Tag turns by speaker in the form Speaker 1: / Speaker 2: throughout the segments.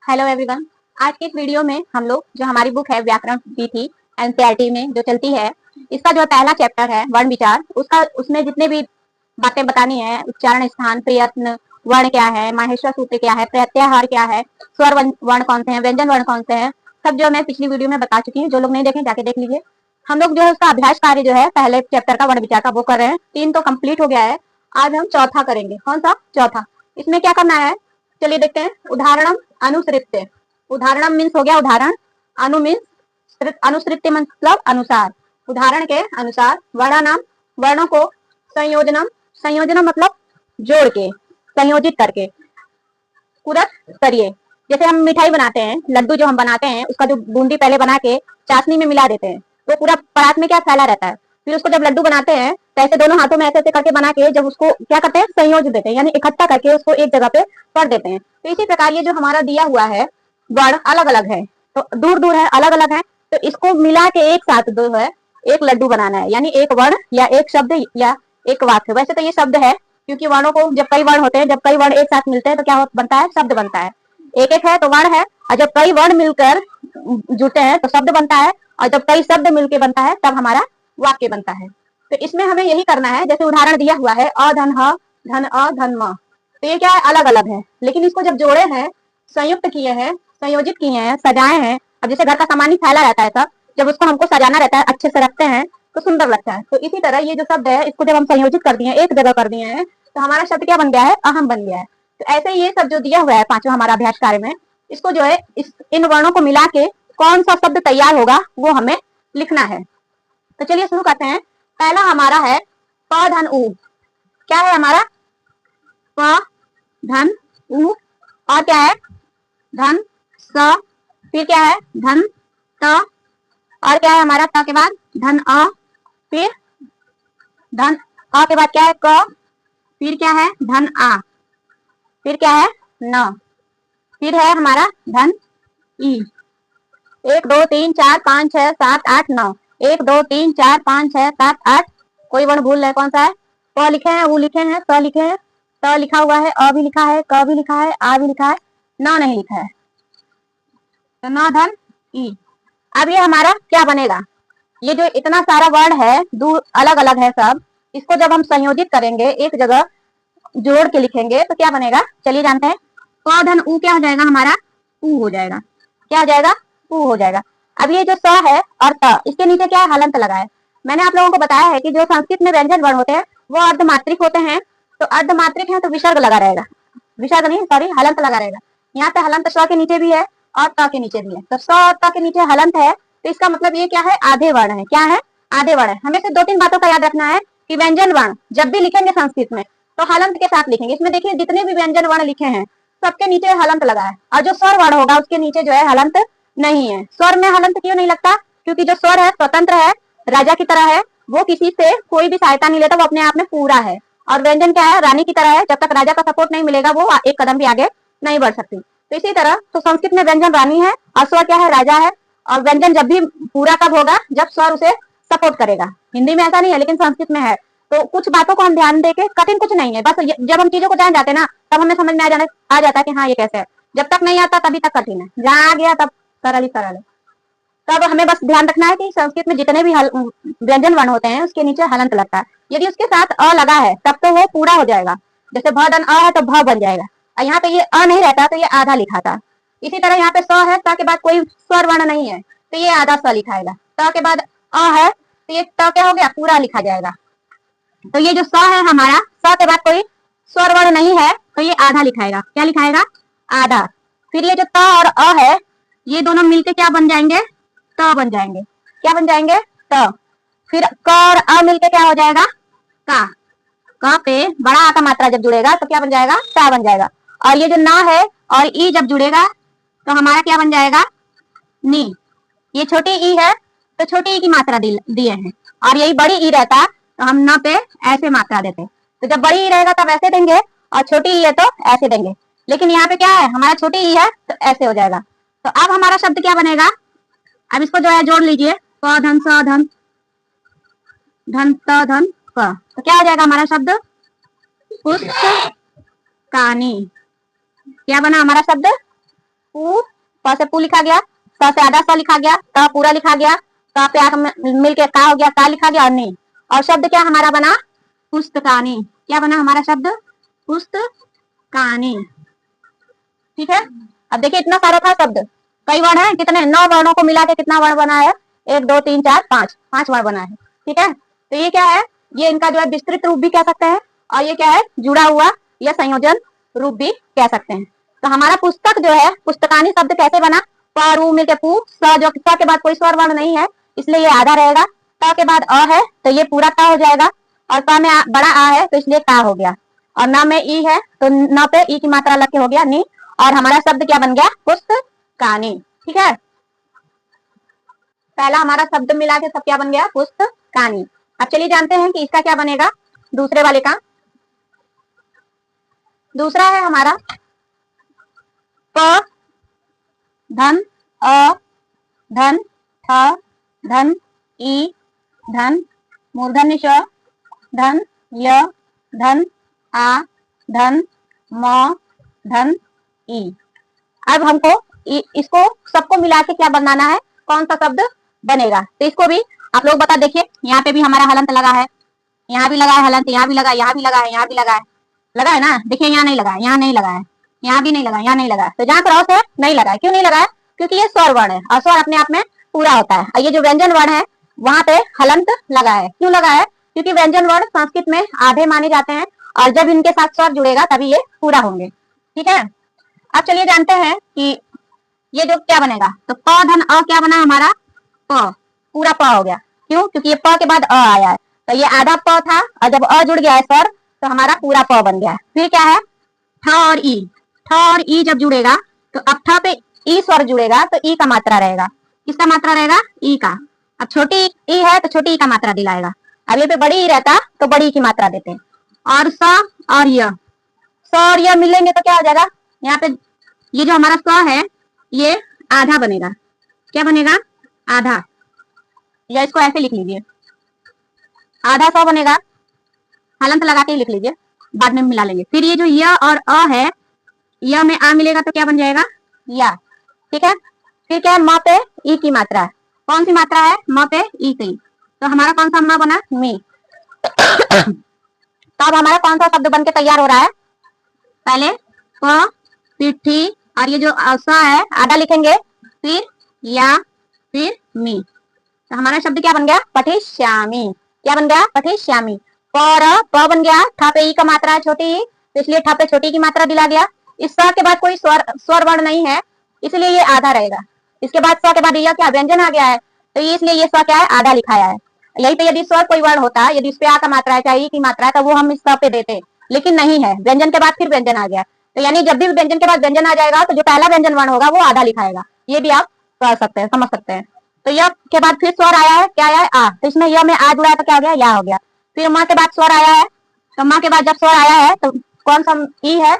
Speaker 1: Hello everyone. आज के इस वीडियो में हम लोग जो हमारी बुक है व्याकरण की थी एनसीईआरटी में जो चलती है, इसका जो पहला चैप्टर है वर्ण विचार, उसका उसमें जितने भी बातें बतानी है, उच्चारण स्थान प्रयत्न, वर्ण क्या है, माहेश्वर सूत्र क्या है, प्रत्याहार क्या है, स्वर वर्ण कौन से हैं, व्यंजन वर्ण कौन से हैं, सब जो मैं पिछली वीडियो में बता चुकी हूँ। जो लोग नहीं देखें जाके देख लीजिए। हम लोग जो है उसका अभ्यास कार्य जो है पहले चैप्टर का वर्ण विचार का वो कर रहे हैं। 3 तो कंप्लीट हो गया है। आज हम चौथा करेंगे। कौन सा? चौथा। इसमें क्या करना है चलिए देखते हैं। उदाहरणम अनुसृत्य। उदाहरणम मीन्स हो गया उदाहरण, अनु मीन्स अनुसृत्य मतलब अनुसार, उदाहरण के अनुसार। वर्णानाम वर्णों को, संयोजनम संयोजनम मतलब जोड़ के, संयोजित करके। कुरत करिए। जैसे हम मिठाई बनाते हैं, लड्डू जो हम बनाते हैं उसका जो बूंदी पहले बना के चाशनी में मिला देते हैं तो पूरा परात में क्या फैला रहता है। फिर उसको जब लड्डू बनाते हैं तो ऐसे दोनों हाथों में ऐसे ऐसे करके बना के जब उसको क्या करते हैं संयोज देते हैं, यानी इकट्ठा करके उसको एक जगह पे कर देते हैं। तो इसी प्रकार ये जो हमारा दिया हुआ है वर्ण अलग अलग है, तो दूर दूर है, अलग अलग है, तो इसको मिला के एक साथ जो है एक लड्डू बनाना है, यानी एक वर्ण या एक शब्द या एक वाक्य। वैसे तो ये शब्द है क्योंकि वर्णों को जब कई वर्ण होते हैं, जब कई वर्ण एक साथ मिलते हैं तो क्या बनता है? शब्द बनता है। एक एक है तो वर्ण है, और जब कई वर्ण मिलकर जुड़ते हैं तो शब्द बनता है, और जब कई शब्द मिलकर बनता है तब हमारा वाक्य बनता है। तो इसमें हमें यही करना है। जैसे उदाहरण दिया हुआ है अधन ह धन अ धन म, तो ये क्या है? अलग अलग है, लेकिन इसको जब जोड़े हैं, संयुक्त किए हैं, संयोजित किए हैं, सजाए हैं। अब जैसे घर का सामान ही फैला रहता है सब, जब उसको हमको सजाना रहता है, अच्छे से रखते हैं तो सुंदर लगता है। तो इसी तरह ये जो शब्द है इसको जब हम संयोजित कर दिए, एक जगह कर दिए हैं, तो हमारा शब्द क्या बन गया है? अहम बन गया है। तो ऐसे ये सब जो दिया हुआ है पांचवा हमारा अभ्यास कार्य में, इसको जो है इन वर्णों को मिला के कौन सा शब्द तैयार होगा वो हमें लिखना है। तो चलिए शुरू करते हैं। पहला हमारा है प धन उ। क्या है हमारा? प धन उ, और क्या है? धन स, फिर क्या है? धन त, और क्या है हमारा? त के बाद धन अ, फिर धन अ के बाद क्या है? क, फिर क्या है? धन आ, फिर क्या है? न, फिर है हमारा धन ई। 1 2 3 4 5 6 7 8 9, 1 2 3 4 5 6 7 8। कोई वर्ण भूल रहे कौन सा है? प लिखे हैं, उ लिखे हैं, स लिखे हैं, त लिखा हुआ है, अ भी लिखा है, क भी लिखा है, आ भी लिखा है, न नहीं लिखा है। तो न धन ई। अब ये हमारा क्या बनेगा? ये जो इतना सारा वर्ण है, दो अलग अलग है सब, इसको जब हम संयोजित करेंगे, एक जगह जोड़ के लिखेंगे तो क्या बनेगा? चलिए जानते हैं। क धन उ क्या हो जाएगा हमारा? उ हो जाएगा। क्या हो जाएगा? उ हो जाएगा। अब ये जो स है और त, इसके नीचे क्या है? हलंत लगा है। मैंने आप लोगों को बताया है कि जो संस्कृत में व्यंजन वर्ण होते हैं वो अर्धमात्रिक होते हैं। तो अर्धमात्रिक है तो विसर्ग लगा रहेगा, विसर्ग नहीं सॉरी हलंत लगा रहेगा। यहाँ पे हलंत स के नीचे भी है और त के नीचे भी है। तो स और त के नीचे हलंत है, तो इसका मतलब ये क्या है? आधे वर्ण है। क्या है? आधे वर्ण है। हमें सिर्फ 2-3 बातों का याद रखना है कि व्यंजन वर्ण जब भी लिखेंगे संस्कृत में तो हलंत के साथ लिखेंगे। इसमें देखिए जितने भी व्यंजन वर्ण लिखे हैं सबके नीचे हलंत लगा है, और जो स्वर वर्ण होगा उसके नीचे जो है हलंत नहीं है। स्वर में हलंत क्यों नहीं लगता? क्योंकि जो स्वर है स्वतंत्र है, राजा की तरह है, वो किसी से कोई भी सहायता नहीं लेता, वो अपने आप में पूरा है। और व्यंजन क्या है? रानी की तरह है, जब तक राजा का सपोर्ट नहीं मिलेगा वो एक कदम भी आगे नहीं बढ़ सकती। तो इसी तरह तो संस्कृत में व्यंजन रानी है और स्वर क्या है? राजा है। और व्यंजन जब भी पूरा कब होगा? जब स्वर उसे सपोर्ट करेगा। हिंदी में ऐसा नहीं है लेकिन संस्कृत में है। तो कुछ बातों को हम ध्यान देके, कठिन कुछ नहीं है, बस जब हम चीजों को जान जाते हैं ना तब हमें समझ में आ जाता है कि हाँ ये कैसे है। जब तक नहीं आता तभी तक कठिन है, जहाँ आ गया तब सरल ही सरल है। तब हमें बस ध्यान रखना है कि संस्कृत में जितने भी व्यंजन वर्ण होते हैं उसके नीचे हलंत लगता है। यदि उसके साथ अ लगा है तब तो वो पूरा हो जाएगा। जैसे भ धन अ है तो भ बन जाएगा, और यहाँ पे ये अ नहीं रहता तो ये आधा लिखा था। इसी तरह यहाँ पे स है, स के बाद कोई स्वर वर्ण नहीं है तो ये आधा स लिखाएगा। त के बाद अ है तो ये त क्या हो गया? पूरा लिखा जाएगा। तो ये जो स है हमारा, स के बाद कोई स्वर वर्ण नहीं है तो ये आधा लिखाएगा। क्या लिखाएगा? आधा। फिर ये जो त और अ है ये दोनों मिलके क्या बन जाएंगे? त बन जाएंगे। क्या बन जाएंगे? त। फिर क और अ मिलके क्या हो जाएगा? का। क पे बड़ा आ का मात्रा जब जुड़ेगा तो क्या बन जाएगा? टा बन जाएगा। और ये जो ना है और ई जब जुड़ेगा तो हमारा क्या बन जाएगा? नी। ये छोटी ई है तो छोटी ई की मात्रा दिए हैं, और यही बड़ी ई रहता तो हम न पे ऐसे मात्रा देते। तो जब बड़ी ई रहेगा तब ऐसे देंगे, और छोटी ई है तो ऐसे देंगे। लेकिन यहाँ पे क्या है? हमारा छोटी ई है तो ऐसे हो जाएगा। तो अब हमारा शब्द क्या बनेगा? अब इसको जो है जोड़ लीजिए। प धन स धन धन त धन क, तो क्या हो जाएगा हमारा शब्द? पुस्तकानी। क्या बना हमारा शब्द? प से पू लिखा गया, स से आधा स लिखा गया, त पूरा लिखा गया, क पे आकर मिलके का हो गया, का लिखा गया और नी। और शब्द क्या हमारा बना? पुस्तकानी। क्या बना हमारा शब्द? पुस्तकानी। ठीक है। अब देखिए इतना सारा था शब्द, कई वर्ण है, कितने? 9 वर्णों को मिला के कितना वर्ण बना है? 1 2 3 4 5, 5 वर्ण बना है। ठीक है। तो ये क्या है? ये इनका जो है विस्तृत रूप भी कह सकते हैं, और ये क्या है? जुड़ा हुआ या संयोजन रूप भी कह सकते हैं। तो हमारा पुस्तक जो है, पुस्तकानी शब्द कैसे बना? प रू मिलके पू, स जो स के बाद कोई स्वर वर्ण नहीं है इसलिए ये आधा रहेगा, त के बाद अ है तो ये पूरा ता हो जाएगा, और प में बड़ा आ है तो इसलिए ता हो गया, और न में ई है तो न पे ई की मात्रा लग के हो गया नी, और हमारा शब्द क्या बन गया? पुस्तकानी। ठीक है। पहला हमारा शब्द मिला के सब क्या बन गया? पुस्तकानी। अब चलिए जानते हैं कि इसका क्या बनेगा दूसरे वाले का। दूसरा है हमारा प धन अ धन थ धन ई धन मूर्धन्य श धन य धन आ धन म धन ई। अब हमको इसको सबको मिला के क्या बनाना है? कौन सा शब्द बनेगा? तो इसको भी आप लोग बता। देखिए यहाँ पे भी हमारा हलंत लगा है, यहाँ भी लगा है हलंत, यहाँ भी लगा, यहाँ भी लगा है, यहाँ भी लगा है ना। देखिए यहाँ नहीं लगा है, यहाँ नहीं लगा है, यहाँ भी नहीं लगा, यहाँ नहीं लगा है। तो जहाँ क्रॉस है नहीं लगा है। क्यों नहीं लगा है? क्योंकि ये स्वर वर्ण है, और स्वर अपने आप में पूरा होता है, और ये जो व्यंजन वर्ण है वहां पे हलंत लगा है। क्यों लगा है? क्योंकि व्यंजन वर्ण संस्कृत में आधे माने जाते हैं, और जब इनके साथ स्वर जुड़ेगा तभी ये पूरा होंगे। ठीक है। अब चलिए जानते हैं कि ये जो क्या बनेगा। तो प धन अ क्या बना हमारा? प, पूरा प हो गया। क्यों? क्योंकि ये प के बाद अ आया है, तो ये आधा प था, और जब अ जुड़ गया है स्वर तो हमारा पूरा प बन गया। फिर क्या है? ठ और ई। ठ और ई जब जुड़ेगा तो अब ठ पे ई स्वर जुड़ेगा तो ई का मात्रा रहेगा। किसका मात्रा रहेगा? ई का। अब छोटी ई है तो छोटी ई का मात्रा दिलाएगा। अब ये पे बड़ी ई रहता तो बड़ी ई की मात्रा देते हैं। और स और य, स और य मिलेंगे तो क्या हो जाएगा? यहाँ पे ये जो हमारा स है ये आधा बनेगा। क्या बनेगा? आधा, या इसको ऐसे लिख लीजिए, आधा स बनेगा, हलंत लगा के लिख लीजिए, बाद में मिला लेंगे। फिर ये जो य और अ है, य में आ मिलेगा तो क्या बन जाएगा? या। ठीक है। फिर क्या है? म पे ई की मात्रा है। कौन सी मात्रा है? म पे ई की। तो हमारा कौन सा म बना? मी। तो अब हमारा कौन सा शब्द बन के तैयार हो रहा है? पहले प, फिर ठी, और ये जो स है आधा लिखेंगे, फिर या, फिर मी। तो हमारा शब्द क्या बन गया? पठिष्यामि। क्या बन गया? पठिष्यामि। प बन गया, ठ पे ई का मात्रा है छोटी, तो इसलिए ठ पे छोटी की मात्रा दिला गया। इस स के बाद कोई स्वर वर्ण नहीं है इसलिए ये आधा रहेगा। इसके बाद स के बाद यह क्या? व्यंजन आ गया है, तो इसलिए ये स क्या है? आधा लिखाया है। यही पे यदि स्वर कोई वर्ण होता, यदि इस पे आ का मात्रा है चाहे ई की मात्रा है, तो वो हम इस स पे देते, लेकिन नहीं है। व्यंजन के बाद फिर व्यंजन आ गया, तो यानी जब भी व्यंजन के बाद व्यंजन आ जाएगा तो जो पहला व्यंजन वर्ण होगा वो आधा लिखाएगा। ये भी आप कर सकते हैं, समझ सकते हैं। तो यह के बाद फिर स्वर आया है, क्या आया है? आ। तो इसमें यह में आ जुड़ा है तो क्या हो गया? या हो गया। फिर माँ के बाद स्वर आया है, तो माँ के बाद जब स्वर आया है तो कौन सा ई है?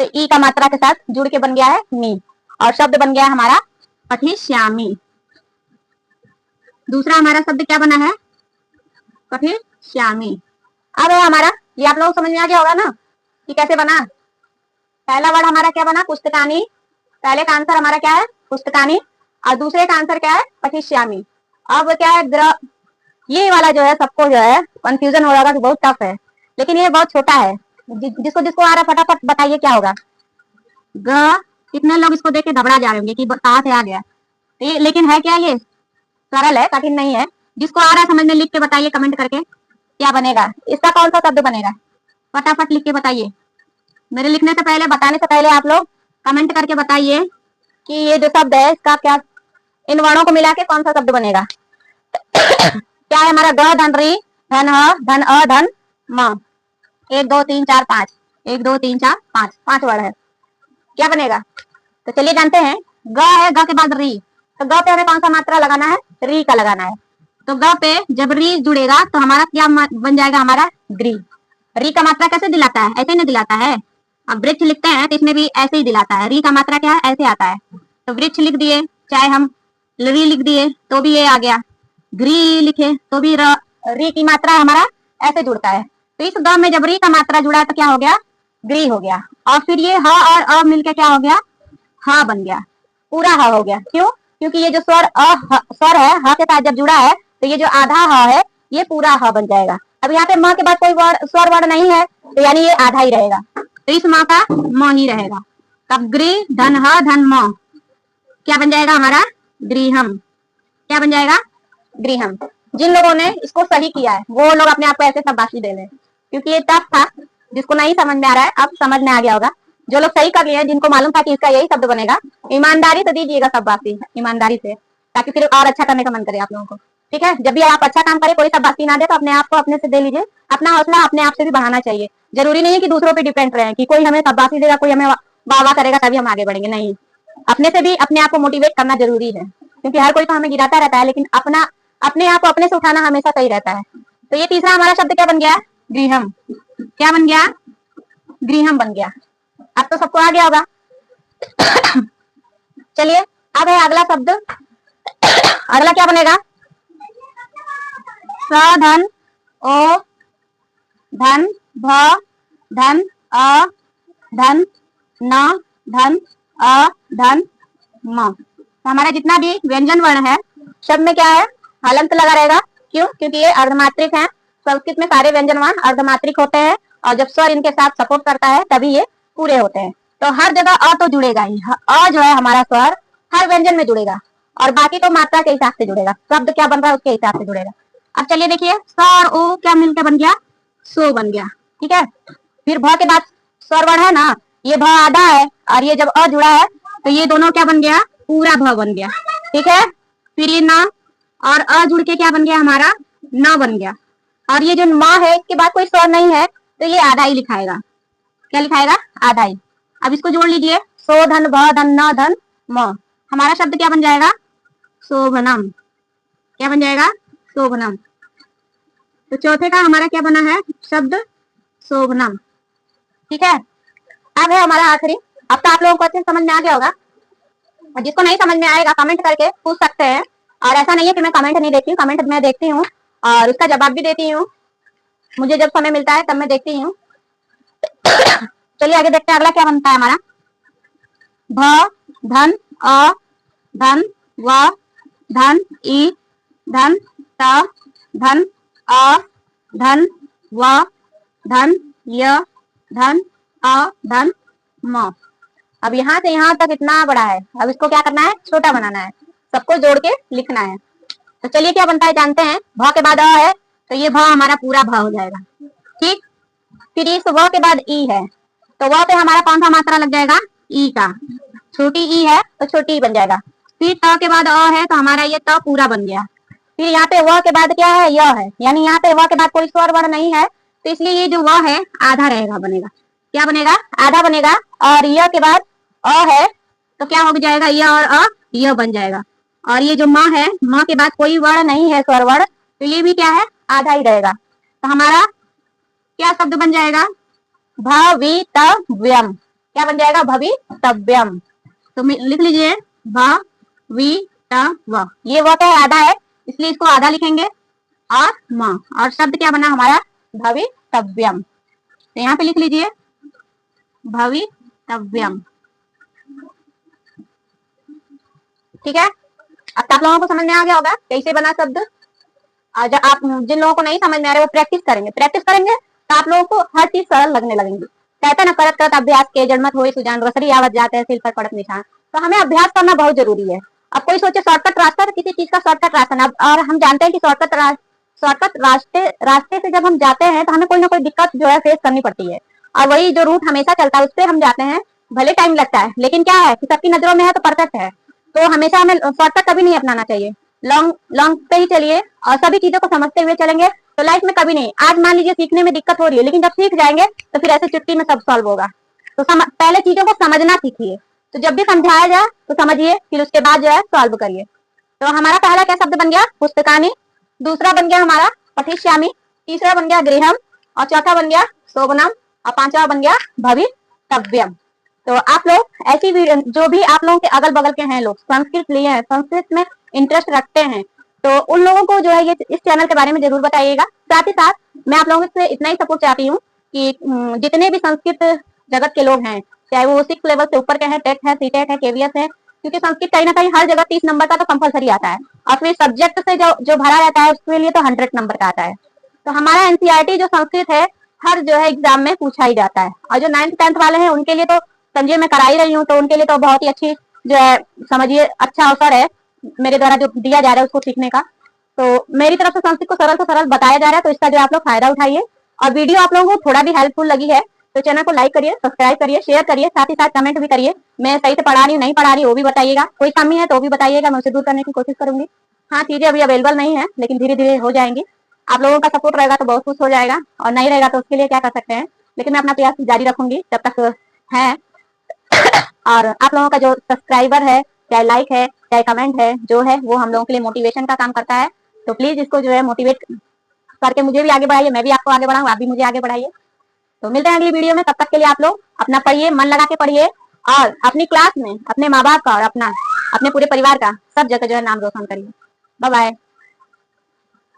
Speaker 1: तो ई का मात्रा के साथ जुड़ के बन गया है मी, और शब्द बन गया हमारा पठिष्यामि। दूसरा हमारा शब्द क्या बना है? पठिष्यामि। अब है हमारा, ये आप लोग समझ में आ गया होगा ना कि कैसे बना। पहला वर्ड हमारा क्या बना? पुस्तकानी। पहले का आंसर हमारा क्या है? पुस्तकानी, और दूसरे का आंसर क्या है? पठिष्यामि। अब क्या है? ये वाला जो है सबको जो है कंफ्यूजन हो रहा है, बहुत टफ है, लेकिन ये बहुत छोटा है। जिसको जिसको आ रहा है फटाफट बताइए क्या होगा। ग, कितने लोग इसको देख के घबरा जा रहे होंगे कि कहाँ से आ गया, लेकिन है क्या? ये सरल है, कठिन नहीं है। जिसको आ रहा है समझ में लिख के बताइए कमेंट करके क्या बनेगा। इसका कौन सा शब्द बनेगा? फटाफट लिख के बताइए। मेरे लिखने से पहले, बताने से पहले आप लोग कमेंट करके बताइए कि ये जो शब्द है इसका क्या, इन वर्णों को मिला के कौन सा शब्द बनेगा। क्या है हमारा? ग धन री धन ह धन अ धन म। 1 2 3 4 5, 1 2 3 4 5, 5 वर्ड है। क्या बनेगा? तो चलिए जानते हैं। ग है, ग के बाद री, तो ग पे हमें कौन सा मात्रा लगाना है? री का लगाना है। तो ग पे जब री जुड़ेगा तो हमारा क्या बन जाएगा? हमारा ग्री। री का मात्रा कैसे दिलाता है? ऐसे नहीं दिलाता है। अब वृक्ष लिखते हैं तो इसमें भी ऐसे ही दिलाता है। री का मात्रा क्या है? ऐसे आता है। तो वृक्ष लिख दिए, चाहे हम री लिख दिए तो भी ये आ गया। ग्री लिखे तो भी री की मात्रा हमारा ऐसे जुड़ता है। तो इस ग में जब री का मात्रा जुड़ा है तो क्या हो गया? ग्री हो गया। और फिर ये ह और अ मिलके क्या हो गया? ह बन गया। पूरा ह हो गया। क्यों? क्योंकि ये जो स्वर है ह के साथ जब जुड़ा है तो ये जो आधा ह है ये पूरा ह बन जाएगा। अब यहाँ पे म के बाद कोई स्वर वर्ण नहीं है तो यानी ये आधा ही रहेगा, तो इस म का म ही रहेगा। तब गृह धन ह धन म क्या बन जाएगा हमारा? गृहम। क्या बन जाएगा? गृहम। जिन लोगों ने इसको सही किया है वो लोग अपने आप को ऐसे शाबाशी दे लें, क्योंकि ये टफ था। जिसको नहीं समझ में आ रहा है अब समझ में आ गया होगा। जो लोग सही कर लिए हैं, जिनको मालूम था कि इसका यही शब्द बनेगा, ईमानदारी से दीजिएगा शाबाशी, ईमानदारी से, ताकि फिर और अच्छा करने का मन करे आप लोगों को। ठीक है, जब भी आप अच्छा काम करें कोई शाबाशी ना दे तो अपने आप को अपने से दे लीजिए। अपना हौसला अपने आप से भी बढ़ाना चाहिए। जरूरी नहीं है कि दूसरों पर डिपेंड रहे कि कोई हमें शाबाशी देगा, कोई हमें वाह वाह करेगा तभी हम आगे बढ़ेंगे। नहीं, अपने से भी अपने आप को मोटिवेट करना जरूरी है, क्योंकि हर कोई तो हमें गिराता रहता है, लेकिन अपने आप को अपने से उठाना हमेशा सही रहता है। तो ये तीसरा हमारा शब्द क्या बन गया? गृहम। क्या बन गया? गृहम बन गया। अब तो सबको आ गया होगा। चलिए अब है अगला शब्द। अगला क्या बनेगा? स धन ओ धन भ धन अ धन न धन अ धन म। तो हमारा जितना भी व्यंजन वर्ण है शब्द में क्या है? हलंत लगा रहेगा। क्यों? क्योंकि ये अर्धमात्रिक है। संस्कृत में सारे व्यंजन वर्ण अर्धमात्रिक होते हैं और जब स्वर इनके साथ सपोर्ट करता है तभी ये पूरे होते हैं। तो हर जगह अ तो जुड़ेगा ही। अ जो है हमारा स्वर हर व्यंजन में जुड़ेगा और बाकी तो मात्रा के हिसाब से जुड़ेगा। शब्द क्या बन रहा है उसके हिसाब से जुड़ेगा। अब चलिए देखिए, स और ओ क्या मिलकर बन गया? सो बन गया। ठीक है, फिर भ के बाद स्वर वर्ण है ना, ये भ आधा है और ये जब अ जुड़ा है तो ये दोनों क्या बन गया? पूरा भ बन गया। ठीक है, फिर ये न और अ जुड़ के क्या बन गया हमारा? न बन गया। और ये जो म है इसके बाद कोई स्वर नहीं है तो ये आधा ही लिखाएगा। क्या लिखाएगा? आधा ही। अब इसको जोड़ लीजिए, सो धन भ धन न धन म। हमारा शब्द क्या बन जाएगा? शोभनम। क्या बन जाएगा? शोभनम। तो चौथे का हमारा क्या बना है शब्द? शोभनम। ठीक है, अब है हमारा आखिरी। अब तो आप लोगों को अच्छे समझ में आ गया होगा, और जिसको नहीं समझ में आएगा कमेंट करके पूछ सकते हैं। और ऐसा नहीं है कि मैं कमेंट नहीं देखती हूँ, कमेंट मैं देखती हूँ और उसका जवाब भी देती हूँ। मुझे जब समय मिलता है तब मैं देखती हूँ। चलिए आगे देखते हैं अगला क्या बनता है हमारा। भ धन अ धन व धन ई धन त धन अ धन व धन य धन अ धन म। अब यहाँ से यहाँ तक इतना बड़ा है, अब इसको क्या करना है? छोटा बनाना है, सबको जोड़ के लिखना है। तो चलिए क्या बनता है जानते हैं। भ के बाद अ है तो ये भ हमारा पूरा भ हो जाएगा। ठीक, फिर इस व के बाद ई है तो व पे हमारा कौन सा मात्रा लग जाएगा? ई का। छोटी ई है तो छोटी ई बन जाएगा। फिर त के बाद अ है तो हमारा ये त पूरा बन गया। फिर यहाँ पे व के बाद क्या है? य है, यानी यहाँ पे व के बाद कोई स्वर वर्ण नहीं है तो इसलिए ये जो व है आधा रहेगा, बनेगा। क्या बनेगा? आधा बनेगा। और य के बाद अ है तो क्या हो जाएगा? य और अ य बन जाएगा। और ये जो म है, म के बाद कोई वर्ण नहीं है स्वर वर्ण, तो ये भी क्या है? आधा ही रहेगा। तो हमारा क्या शब्द बन जाएगा? भवितव्यम। क्या बन जाएगा? भवितव्यम। तो लिख लीजिए भवितव्य। ये व का आधा है इसलिए इसको आधा लिखेंगे और म, और शब्द क्या बना हमारा? भवितव्यम। तो यहाँ पे लिख लीजिए भवितव्यम। ठीक है, अब आप लोगों को समझ में आ गया होगा कैसे बना शब्द। और जब आप जिन लोगों को नहीं समझ में आ रहा है वो प्रैक्टिस करेंगे तो आप लोगों को हर चीज सरल लगने लगेंगी। कहते ना, करत करत अभ्यास के जन्मत होई सुजान, रसरी आवत जाते हैं सिर पर पड़त निशान। तो हमें अभ्यास करना बहुत जरूरी है। अब कोई सोचे शॉर्टकट रास्ता, तो किसी चीज का शॉर्टकट रास्ता ना, और हम जानते हैं कि शॉर्टकट रास्ते से जब हम जाते हैं तो हमें कोई ना कोई दिक्कत जो है फेस करनी पड़ती है। और वही जो रूट हमेशा चलता है उस पर हम जाते हैं, भले टाइम लगता है लेकिन क्या है कि सबकी नजरों में है तो परफेक्ट है। तो हमेशा हमें शॉर्टकट कभी नहीं अपनाना चाहिए। लॉन्ग लॉन्ग पे ही चलिए और सभी चीजों को समझते हुए चलेंगे तो लाइफ में कभी नहीं। आज मान लीजिए सीखने में दिक्कत हो रही है, लेकिन जब सीख जाएंगे तो फिर ऐसे चुटकी में सब सॉल्व होगा। तो पहले चीजों को समझना सीखिए, तो जब भी समझाया जाए तो समझिए, फिर उसके बाद जो है सॉल्व करिए। तो हमारा पहला क्या शब्द बन गया? पुस्तकानी। दूसरा बन गया हमारा पठिष्यामि। तीसरा बन गया गृहम। और चौथा बन गया शोभनम। और पांचवा बन गया भवितव्यम। तो आप लोग ऐसी जो भी आप लोगों के अगल बगल के हैं लोग संस्कृत लिए हैं, संस्कृत में इंटरेस्ट रखते हैं, तो उन लोगों को जो है ये इस चैनल के बारे में जरूर बताइएगा। साथ ही साथ मैं आप लोगों से इतना ही सपोर्ट चाहती हूँ कि जितने भी संस्कृत जगत के लोग हैं, चाहे वो 6 लेवल से ऊपर के हैं, टेट है, सीटेट है, केवीएस है, क्योंकि संस्कृत कहीं ना कहीं हर जगह 30 नंबर का तो कंपलसरी आता है, और फिर सब्जेक्ट से जो जो भरा रहता है उसके लिए तो 100 नंबर का आता है। तो हमारा एनसीईआरटी जो संस्कृत है हर जो है एग्जाम में पूछा ही जाता है। और जो 9th 10th वाले हैं उनके लिए तो समझिए मैं करा ही रही हूँ, तो उनके लिए तो बहुत ही अच्छी जो है समझिए अच्छा अवसर है मेरे द्वारा जो दिया जा रहा है उसको सीखने का। तो मेरी तरफ से संस्कृत को सरल बताया जा रहा है, तो इसका जो आप लोग फायदा उठाइए। और वीडियो आप लोगों को थोड़ा भी हेल्पफुल लगी है तो चैनल को लाइक करिए, सब्सक्राइब करिए, शेयर करिए, साथ ही साथ कमेंट भी करिए। मैं सही से पढ़ा रही हूँ नहीं पढ़ा रही वो भी बताइएगा, कोई कमी है तो भी बताइएगा, मैं उसे दूर करने की कोशिश करूंगी। हाँ, चीजें अभी अवेलेबल नहीं है लेकिन धीरे धीरे हो जाएंगी। आप लोगों का सपोर्ट रहेगा तो बहुत कुछ हो जाएगा, और नहीं रहेगा तो उसके लिए क्या कर सकते हैं, लेकिन मैं अपना प्रयास जारी रखूंगी जब तक है। और आप लोगों का जो सब्सक्राइबर है, चाहे लाइक है चाहे कमेंट है, जो है वो हम लोगों के लिए मोटिवेशन का काम करता है। तो प्लीज इसको जो है मोटिवेट करके मुझे भी आगे बढ़ाइए, मैं भी आपको आगे बढ़ाऊँ, आप भी मुझे आगे बढ़ाइए। तो मिलते हैं अगली वीडियो में, तब तक के लिए आप लोग अपना पढ़िए, मन लगा के पढ़िए, और अपनी क्लास में अपने माँ बाप का और अपने पूरे परिवार का सब जगह जो है नाम रोशन करिए। Bye bye.